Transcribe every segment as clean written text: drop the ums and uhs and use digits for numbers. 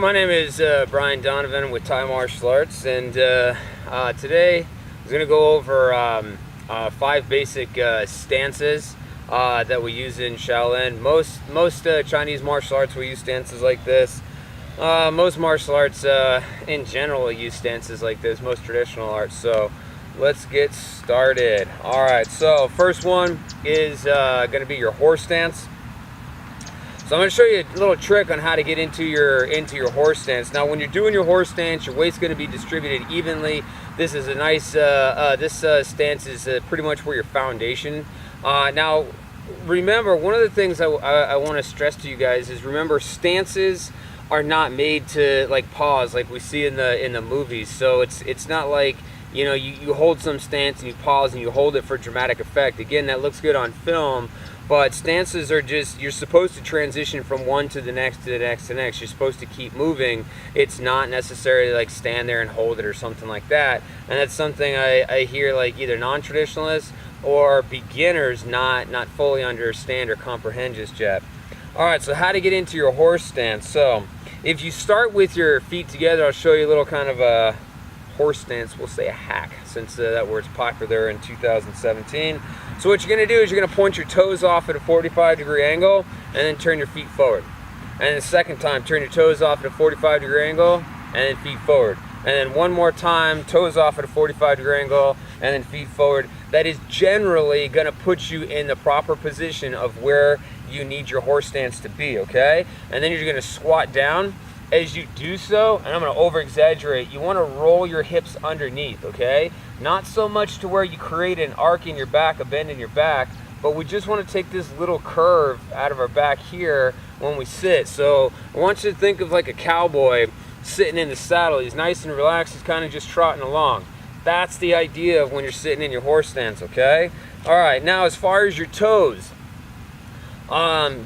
My name is Brian Donovan with Thai Martial Arts, and today I'm going to go over 5 basic stances that we use in Shaolin. Most Chinese martial arts will use stances like this. Most martial arts in general use stances like this, most traditional arts. So let's get started. Alright, so first one is going to be your horse stance. So I'm going to show you a little trick on how to get into your horse stance. Now, when you're doing your horse stance, your weight's going to be distributed evenly. This is a nice, stance is pretty much where your foundation. Now, remember, one of the things I want to stress to you guys is, remember, stances are not made to like pause like we see in the movies. So it's not like, you know, you hold some stance and you pause and you hold it for dramatic effect. Again, that looks good on film. But stances are just, you're supposed to transition from one to the next, to the next, to the next. You're supposed to keep moving. It's not necessarily like stand there and hold it or something like that. And that's something I hear like either non-traditionalists or beginners not fully understand or comprehend just yet. Alright, so how to get into your horse stance. So if you start with your feet together, I'll show you a little kind of a horse stance, we'll say a hack, since that word's popular in 2017. So what you're going to do is you're going to point your toes off at a 45-degree angle and then turn your feet forward. And then the second time, turn your toes off at a 45-degree angle and then feet forward. And then one more time, toes off at a 45-degree angle and then feet forward. That is generally going to put you in the proper position of where you need your horse stance to be, okay? And then you're going to squat down. As you do so, and I'm going to over-exaggerate, you want to roll your hips underneath, okay? Not so much to where you create an arc in your back, a bend in your back, but we just want to take this little curve out of our back here when we sit. So I want you to think of like a cowboy sitting in the saddle. He's nice and relaxed. He's kind of just trotting along. That's the idea of when you're sitting in your horse stance, okay? All right, now as far as your toes,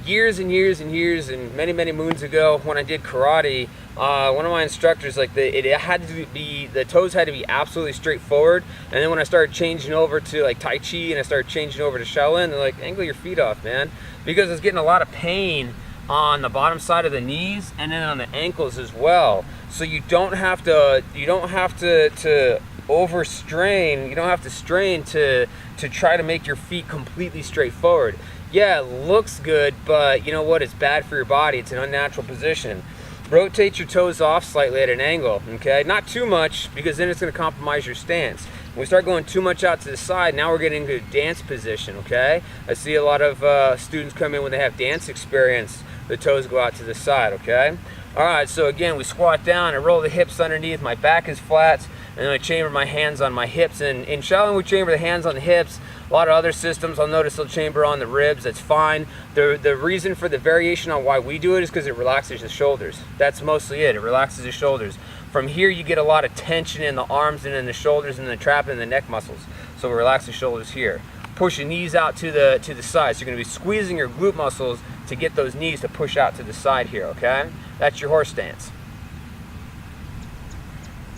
years and years and years and many moons ago, when I did karate, one of my instructors, like the toes had to be absolutely straight forward. And then when I started changing over to like Tai Chi and I started changing over to Shaolin, they're like, angle your feet off, man, because I was getting a lot of pain on the bottom side of the knees and then on the ankles as well. So you don't have to overstrain, you don't have to strain to try to make your feet completely straight forward. Yeah, it looks good, but you know what? It's bad for your body. It's an unnatural position. Rotate your toes off slightly at an angle, okay? Not too much, because then it's going to compromise your stance. When we start going too much out to the side, now we're getting into a dance position, okay? I see a lot of students come in when they have dance experience. The toes go out to the side, okay? All right, so again, we squat down. I roll the hips underneath. My back is flat, and then I chamber my hands on my hips. And in Shaolin, we chamber the hands on the hips. A lot of other systems, I'll notice they'll chamber on the ribs. That's fine. The reason for the variation on why we do it is because it relaxes the shoulders. That's mostly it. It relaxes the shoulders. From here, you get a lot of tension in the arms and in the shoulders and the trap and the neck muscles. So we relax the shoulders here. Push your knees out to the side. So you're going to be squeezing your glute muscles to get those knees to push out to the side here, okay? That's your horse stance.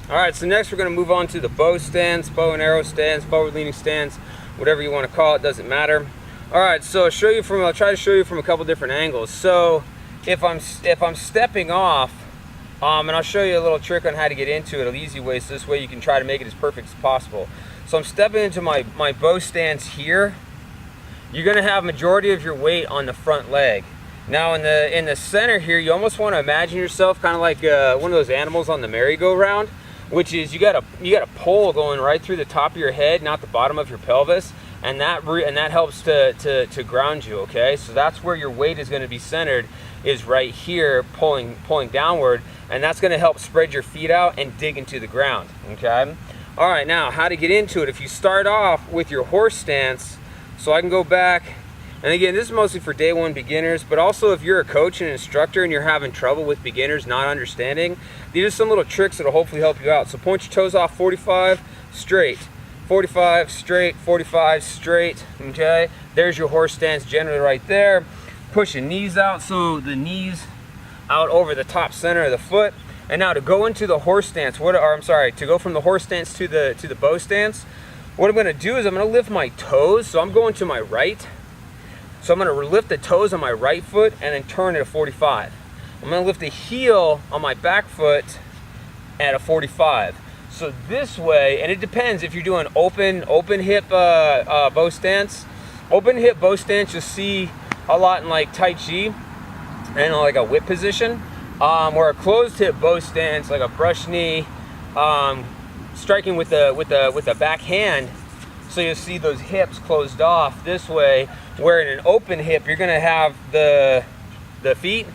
All right, so next we're going to move on to the bow stance, bow and arrow stance, forward leaning stance, whatever you want to call it, doesn't matter. All right, so I'll try to show you from a couple different angles. So if I'm stepping off, and I'll show you a little trick on how to get into it, an easy way, so this way you can try to make it as perfect as possible. So I'm stepping into my bow stance here. You're going to have majority of your weight on the front leg. Now in the center here, you almost want to imagine yourself kind of like one of those animals on the merry-go-round, which is you got a pole going right through the top of your head, not the bottom of your pelvis, and that helps to ground you. Okay, so that's where your weight is going to be centered, is right here, pulling downward, and that's going to help spread your feet out and dig into the ground. Okay, all right. Now, how to get into it? If you start off with your horse stance, so I can go back. And again, this is mostly for day one beginners, but also if you're a coach and instructor and you're having trouble with beginners not understanding, these are some little tricks that'll hopefully help you out. So point your toes off 45, straight, 45, straight, 45, straight, okay? There's your horse stance generally right there. Push your knees out, so the knees out over the top center of the foot. And now to go into the horse stance, to go from the horse stance to the bow stance, what I'm gonna do is I'm gonna lift my toes, so I'm going to my right. So I'm going to lift the toes on my right foot and then turn at a 45. I'm going to lift the heel on my back foot at a 45. So this way, and it depends if you're doing open hip bow stance. Open hip bow stance you'll see a lot in like Tai Chi and like a whip position. Or a closed hip bow stance, like a brush knee, striking with the back hand. So you'll see those hips closed off this way. Where in an open hip, you're gonna have the feet,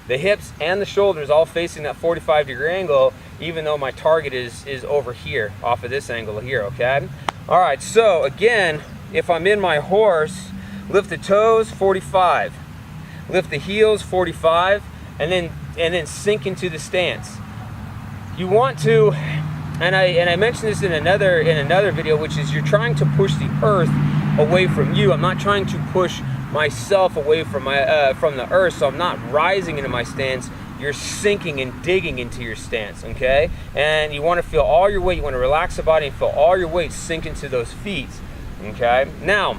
the hips, and the shoulders all facing that 45-degree angle, even though my target is over here, off of this angle here, okay? All right, so again, if I'm in my horse, lift the toes, 45. Lift the heels, 45, and then sink into the stance. You want to, and I mentioned this in another video, which is you're trying to push the earth away from you. I'm not trying to push myself away from the earth, so I'm not rising into my stance. You're sinking and digging into your stance, okay? And you want to feel all your weight. You want to relax the body and feel all your weight sink into those feet, okay? Now,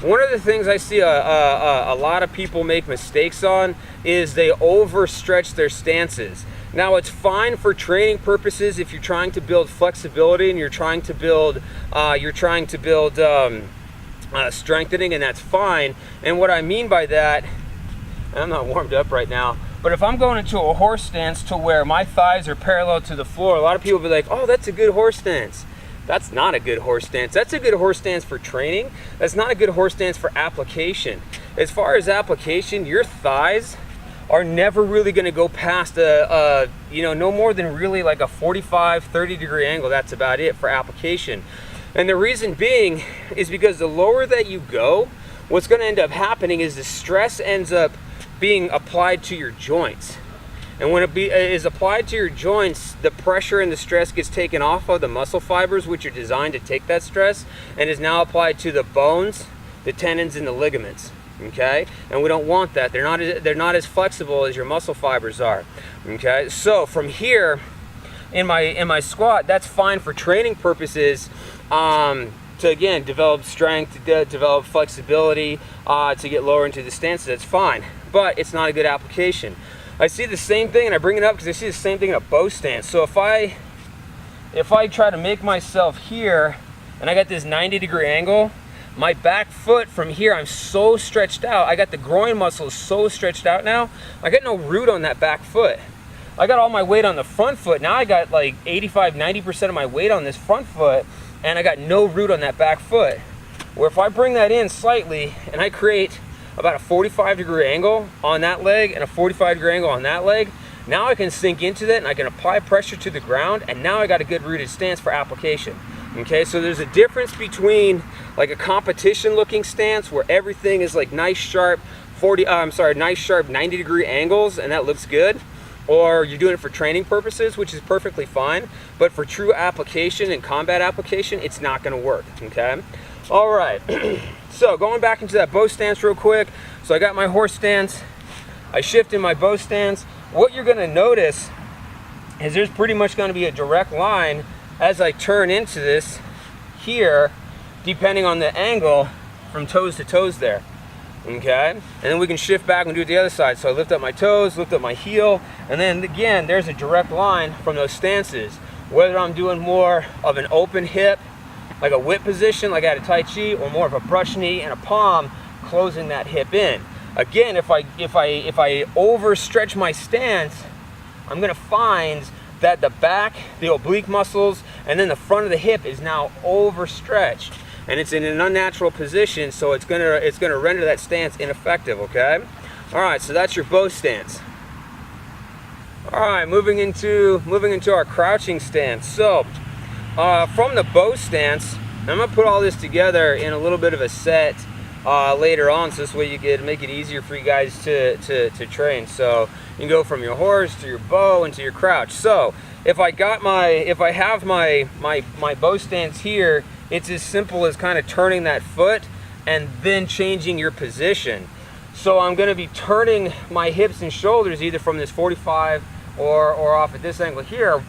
one of the things I see a lot of people make mistakes on is they overstretch their stances. Now, it's fine for training purposes if you're trying to build flexibility and you're trying to build strengthening, and that's fine. And what I mean by that, I'm not warmed up right now, but if I'm going into a horse stance to where my thighs are parallel to the floor, a lot of people will be like, oh, that's a good horse stance. That's not a good horse stance. That's a good horse stance for training. That's not a good horse stance for application. As far as application, your thighs are never really going to go past no more than really like a 45, 30-degree angle. That's about it for application. And the reason being is because the lower that you go, what's going to end up happening is the stress ends up being applied to your joints. And when it is applied to your joints, the pressure and the stress gets taken off of the muscle fibers, which are designed to take that stress, and is now applied to the bones, the tendons, and the ligaments. Okay, and we don't want that. They're not as flexible as your muscle fibers are. Okay, so from here, in my squat, that's fine for training purposes. To again develop strength, to develop flexibility, to get lower into the stances. That's fine, but it's not a good application. I see the same thing, and I bring it up because I see the same thing in a bow stance. So if I try to make myself here, and I got this 90-degree angle, my back foot from here, I'm so stretched out. I got the groin muscles so stretched out now. I got no root on that back foot. I got all my weight on the front foot. Now I got like 85-90% of my weight on this front foot, and I got no root on that back foot. Where if I bring that in slightly, and I create about a 45-degree angle on that leg and a 45-degree angle on that leg, now I can sink into that and I can apply pressure to the ground, and now I got a good rooted stance for application. Okay, so there's a difference between like a competition looking stance where everything is like nice sharp 90-degree angles and that looks good, or you're doing it for training purposes, which is perfectly fine, but for true application and combat application, it's not going to work. Okay, all right. So going back into that bow stance real quick. So I got my horse stance, I shift in my bow stance. What you're going to notice is there's pretty much going to be a direct line as I turn into this here, depending on the angle from toes to toes there. Okay, and then we can shift back and do it the other side. So I lift up my toes, lift up my heel, and then again there's a direct line from those stances. Whether I'm doing more of an open hip, like a whip position like I had a Tai Chi, or more of a brush knee and a palm closing that hip in. Again, if I overstretch my stance, I'm going to find that the back, the oblique muscles, and then the front of the hip is now overstretched, and it's in an unnatural position, so it's gonna render that stance ineffective. Okay, all right, so that's your bow stance. All right, moving into our crouching stance. So from the bow stance, I'm gonna put all this together in a little bit of a set later on, so this way you can make it easier for you guys to train. So you can go from your horse to your bow and to your crouch. So if I have my bow stance here, it's as simple as kind of turning that foot and then changing your position. So I'm going to be turning my hips and shoulders either from this 45 or off at this angle here,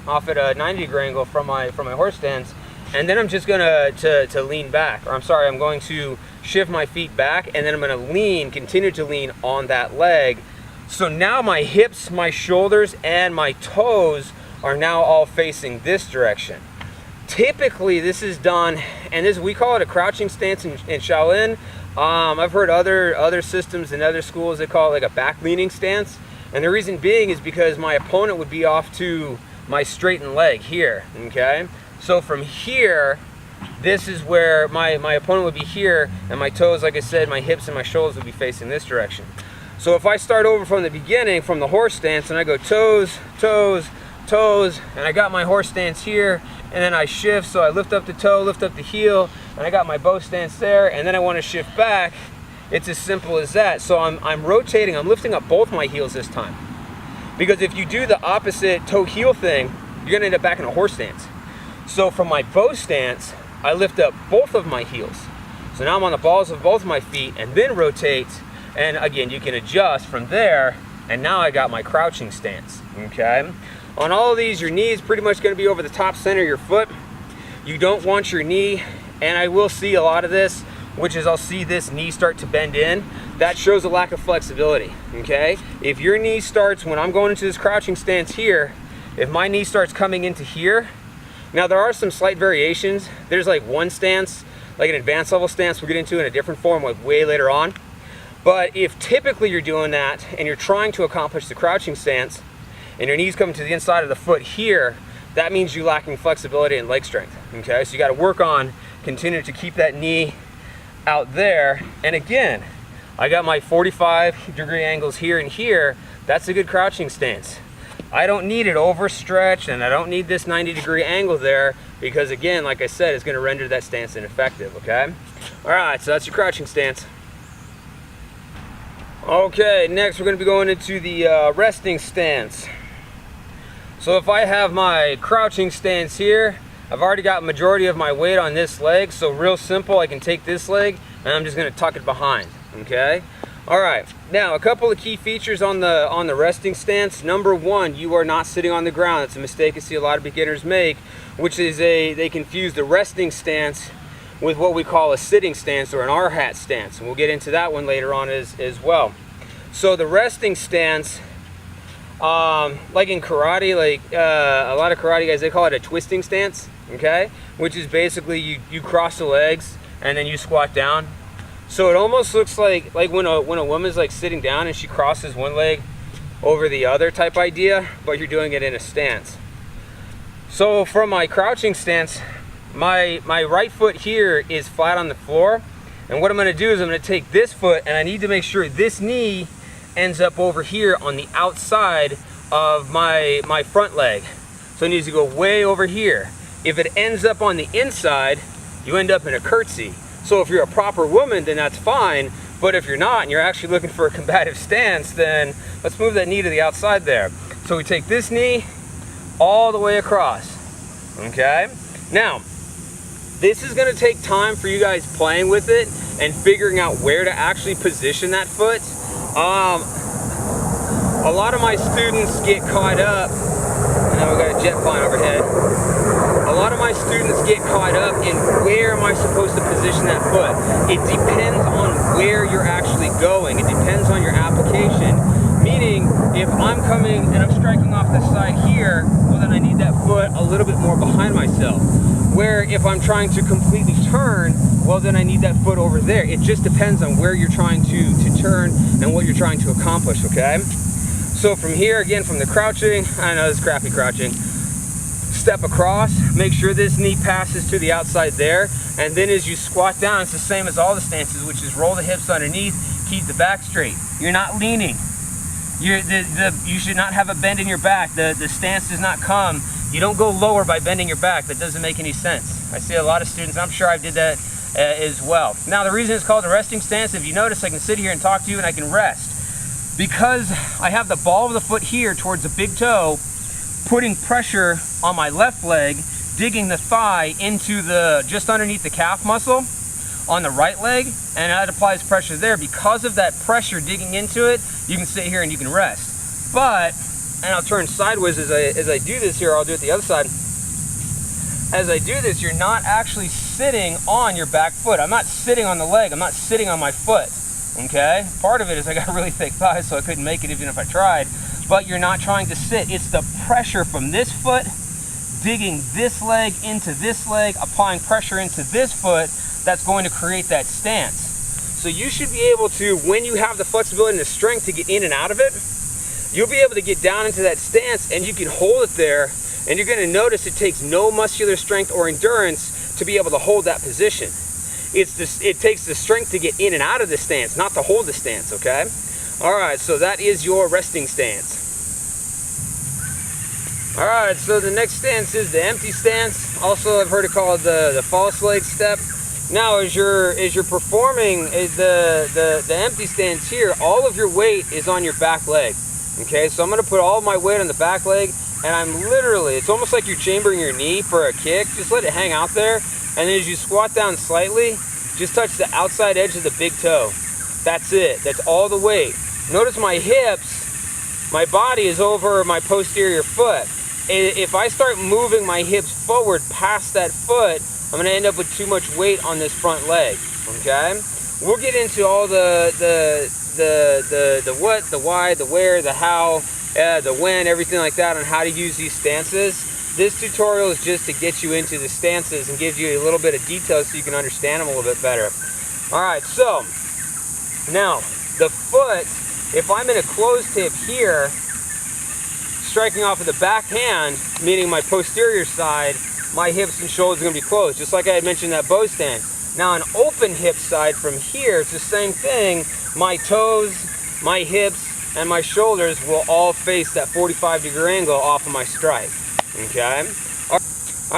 off at a 90-degree angle from my horse stance, and then I'm just going to lean back. Or I'm going to shift my feet back, and then I'm going to continue to lean on that leg So now my hips, my shoulders, and my toes are now all facing this direction. Typically this is done, and this, we call it a crouching stance in Shaolin. I've heard other systems and other schools, they call it like a back leaning stance. And the reason being is because my opponent would be off to my straightened leg here, okay? So from here, this is where my opponent would be here, and my toes, like I said, my hips and my shoulders would be facing this direction. So if I start over from the beginning, from the horse stance, and I go toes, toes, toes, and I got my horse stance here, and then I shift, so I lift up the toe, lift up the heel, and I got my bow stance there, and then I want to shift back. It's as simple as that. So I'm rotating, I'm lifting up both my heels this time. Because if you do the opposite toe heel thing, you're gonna end up back in a horse stance. So from my bow stance, I lift up both of my heels. So now I'm on the balls of both my feet and then rotate. And again, you can adjust from there, and now I got my crouching stance, okay? On all of these, your knee is pretty much gonna be over the top center of your foot. You don't want your knee, and I will see a lot of this, which is I'll see this knee start to bend in. That shows a lack of flexibility, okay? If your knee starts, when I'm going into this crouching stance here, if my knee starts coming into here, now there are some slight variations. There's like one stance, like an advanced level stance we'll get into in a different form like way later on. But if typically you're doing that and you're trying to accomplish the crouching stance and your knees coming to the inside of the foot here, that means you're lacking flexibility and leg strength, okay? So you gotta work on continuing to keep that knee out there. And again, I got my 45-degree angles here and here. That's a good crouching stance. I don't need it overstretched, and I don't need this 90-degree angle there, because again, like I said, it's gonna render that stance ineffective, okay? All right, so that's your crouching stance. Okay, next we're going to be going into the resting stance. So if I have my crouching stance here, I've already got majority of my weight on this leg, so real simple, I can take this leg and I'm just going to tuck it behind, okay? All right, now a couple of key features on the resting stance. Number one, you are not sitting on the ground. That's a mistake I see a lot of beginners make, which is they confuse the resting stance with what we call a sitting stance or an R-hat stance, and we'll get into that one later on as well. So the resting stance, like in karate, like a lot of karate guys, they call it a twisting stance, okay? Which is basically you cross the legs and then you squat down. So it almost looks like when a woman's like sitting down and she crosses one leg over the other type idea, but you're doing it in a stance. So from my crouching stance, my right foot here is flat on the floor, and what I'm going to do is I'm going to take this foot and I need to make sure this knee ends up over here on the outside of my front leg. So it needs to go way over here. If it ends up on the inside, you end up in a curtsy. So if you're a proper woman, then that's fine, but if you're not and you're actually looking for a combative stance, then let's move that knee to the outside there. So we take this knee all the way across, okay? Now, this is going to take time for you guys playing with it and figuring out where to actually position that foot. A lot of my students get caught up, and now we got a jet flying overhead. A lot of my students get caught up in where am I supposed to position that foot. It depends on where you're actually going. It depends on your application. Meaning, if I'm coming and I'm striking off the side here, well then I need that foot a little bit more behind myself. Where if I'm trying to completely turn, well then I need that foot over there. It just depends on where you're trying to turn and what you're trying to accomplish, okay? So from here, again, from the crouching, I know this is crappy crouching, step across, make sure this knee passes to the outside there, and then as you squat down, it's the same as all the stances, which is roll the hips underneath, keep the back straight. You're not leaning. You should not have a bend in your back. The stance does not come. You don't go lower by bending your back. That doesn't make any sense. I see a lot of students, I'm sure I did that as well. Now the reason it's called a resting stance, if you notice, I can sit here and talk to you and I can rest. Because I have the ball of the foot here towards the big toe, putting pressure on my left leg, digging the thigh into just underneath the calf muscle on the right leg, and that applies pressure there. Because of that pressure digging into it, you can sit here and you can rest. But, and I'll turn sideways as I do this here, I'll do it the other side. As I do this, you're not actually sitting on your back foot. I'm not sitting on the leg, I'm not sitting on my foot, okay? Part of it is I got really thick thighs, so I couldn't make it even if I tried. But you're not trying to sit. It's the pressure from this foot, digging this leg into this leg, applying pressure into this foot, that's going to create that stance. So you should be able to, when you have the flexibility and the strength to get in and out of it, you'll be able to get down into that stance and you can hold it there, and you're going to notice it takes no muscular strength or endurance to be able to hold that position. It takes the strength to get in and out of the stance, not to hold the stance, okay? All right, so that is your resting stance. All right, so the next stance is the empty stance. Also, I've heard it called the false leg step. Now, as you're performing the empty stance here, all of your weight is on your back leg. Okay, so I'm gonna put all of my weight on the back leg, and I'm literally, it's almost like you're chambering your knee for a kick. Just let it hang out there, and then as you squat down slightly, just touch the outside edge of the big toe. That's it, that's all the weight. Notice my hips, my body is over my posterior foot. If I start moving my hips forward past that foot, I'm gonna end up with too much weight on this front leg, okay? We'll get into all the what, the why, the where, the how, the when, everything like that on how to use these stances. This tutorial is just to get you into the stances and give you a little bit of detail so you can understand them a little bit better. All right, so now the foot, if I'm in a closed hip here, striking off of the back hand, meaning my posterior side, my hips and shoulders are going to be closed, just like I had mentioned that bow stand. Now an open hip side from here, it's the same thing. My toes, my hips, and my shoulders will all face that 45-degree angle off of my strike, okay? All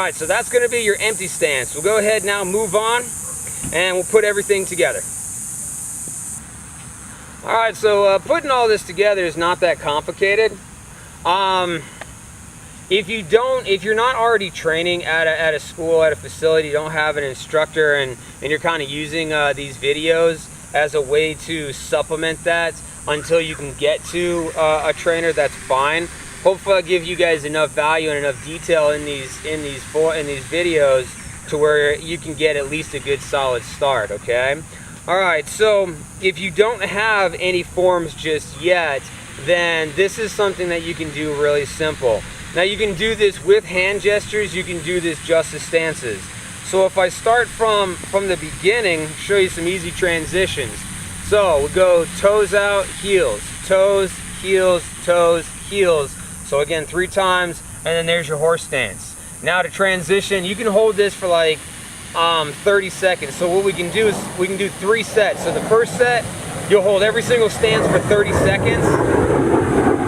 right, so that's going to be your empty stance. We'll go ahead now, move on, and we'll put everything together. All right, so putting all this together is not that complicated. If you're not already training at a school, at a facility, you don't have an instructor, and you're kind of using these videos as a way to supplement that until you can get to a trainer, that's fine. Hopefully I'll give you guys enough value and enough detail in these videos to where you can get at least a good solid start, okay? All right, so if you don't have any forms just yet, then this is something that you can do really simple. Now you can do this with hand gestures, you can do this just as stances. So if I start from the beginning, show you some easy transitions. So we go toes out, heels, toes, heels, toes, heels. So again, 3 times, and then there's your horse stance. Now to transition, you can hold this for like 30 seconds. So what we can do is we can do 3 sets. So the first set, you'll hold every single stance for 30 seconds.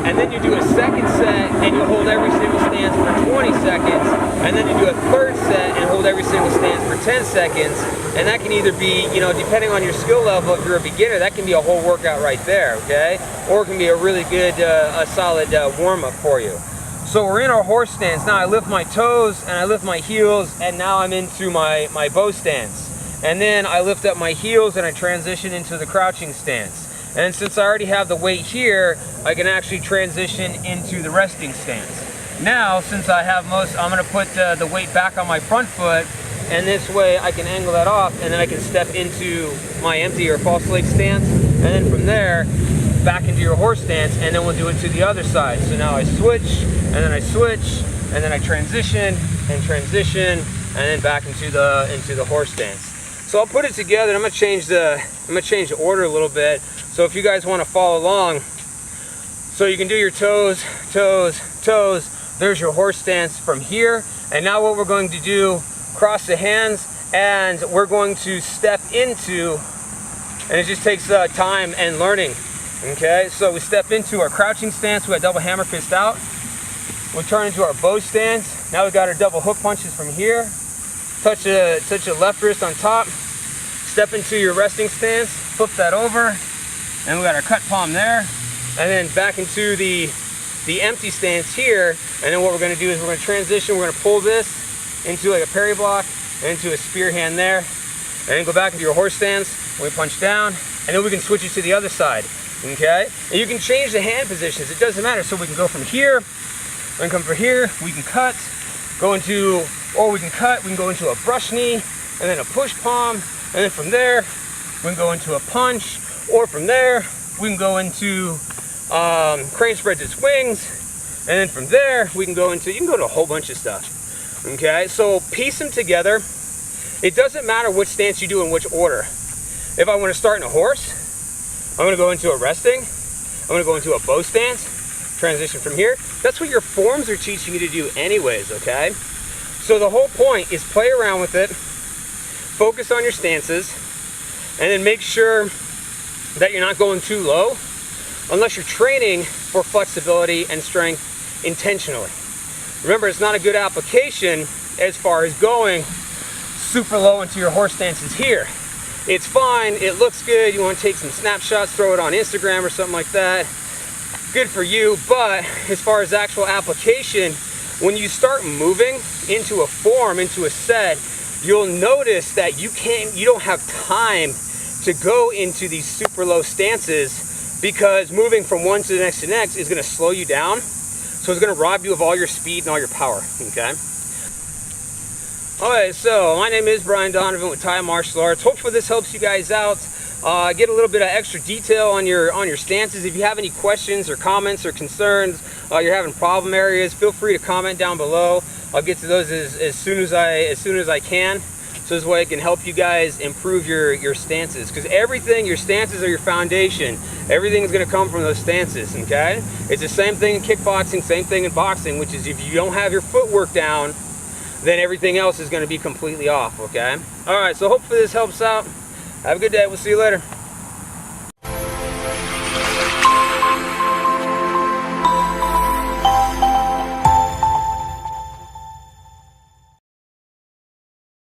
And then you do a second set and you'll hold every single stance for 20 seconds. And then you do a third set and hold every single stance for 10 seconds. And that can either be, you know, depending on your skill level, if you're a beginner, that can be a whole workout right there, okay? Or it can be a really good, a solid warm-up for you. So we're in our horse stance. Now I lift my toes and I lift my heels, and now I'm into my bow stance. And then I lift up my heels and I transition into the crouching stance. And since I already have the weight here, I can actually transition into the resting stance. Now, since I have I'm gonna put the weight back on my front foot, and this way I can angle that off, and then I can step into my empty or false leg stance, and then from there, back into your horse stance, and then we'll do it to the other side. So now I switch, and then I switch, and then I transition, and then back into the horse stance. So I'll put it together, and I'm gonna change the order a little bit. So if you guys want to follow along, so you can do your toes, toes, toes. There's your horse stance from here. And now what we're going to do, cross the hands, and we're going to step into, and it just takes time and learning. Okay, so we step into our crouching stance. We got double hammer fist out. We'll turn into our bow stance. Now we got our double hook punches from here. Touch a left wrist on top. Step into your resting stance. Flip that over. And we got our cut palm there, and then back into the empty stance here. And then what we're going to do is we're going to transition. We're going to pull this into like a parry block and into a spear hand there, and then go back into your horse stance. We punch down, and then we can switch it to the other side. Okay, and you can change the hand positions. It doesn't matter. So we can go from here, we can come from here. We can cut, go into, or we can cut. We can go into a brush knee, and then a push palm, and then from there we can go into a punch. Or from there, we can go into crane spreads its wings, and then from there, we can go into, you can go to a whole bunch of stuff. Okay, so piece them together. It doesn't matter which stance you do in which order. If I want to start in a horse, I'm going to go into a resting, I'm going to go into a bow stance, transition from here. That's what your forms are teaching you to do anyways, okay? So the whole point is play around with it, focus on your stances, and then make sure that you're not going too low unless you're training for flexibility and strength intentionally. Remember, it's not a good application as far as going super low into your horse stances here. It's fine, it looks good, you want to take some snapshots, throw it on Instagram or something like that. Good for you, but as far as actual application, when you start moving into a form, into a set, you'll notice that you don't have time to go into these super low stances, because moving from one to the next is going to slow you down. So it's going to rob you of all your speed and all your power, okay? Alright, so my name is Brian Donovan with Thai Martial Arts. Hopefully this helps you guys out. Get a little bit of extra detail on your stances. If you have any questions or comments or concerns, you're having problem areas, feel free to comment down below. I'll get to those as soon as I can. So this way I can help you guys improve your stances, because your stances are your foundation. Everything is going to come from those stances, okay? It's the same thing in kickboxing, same thing in boxing, which is if you don't have your footwork down, then everything else is going to be completely off, okay? All right, so hopefully this helps out. Have a good day. We'll see you later.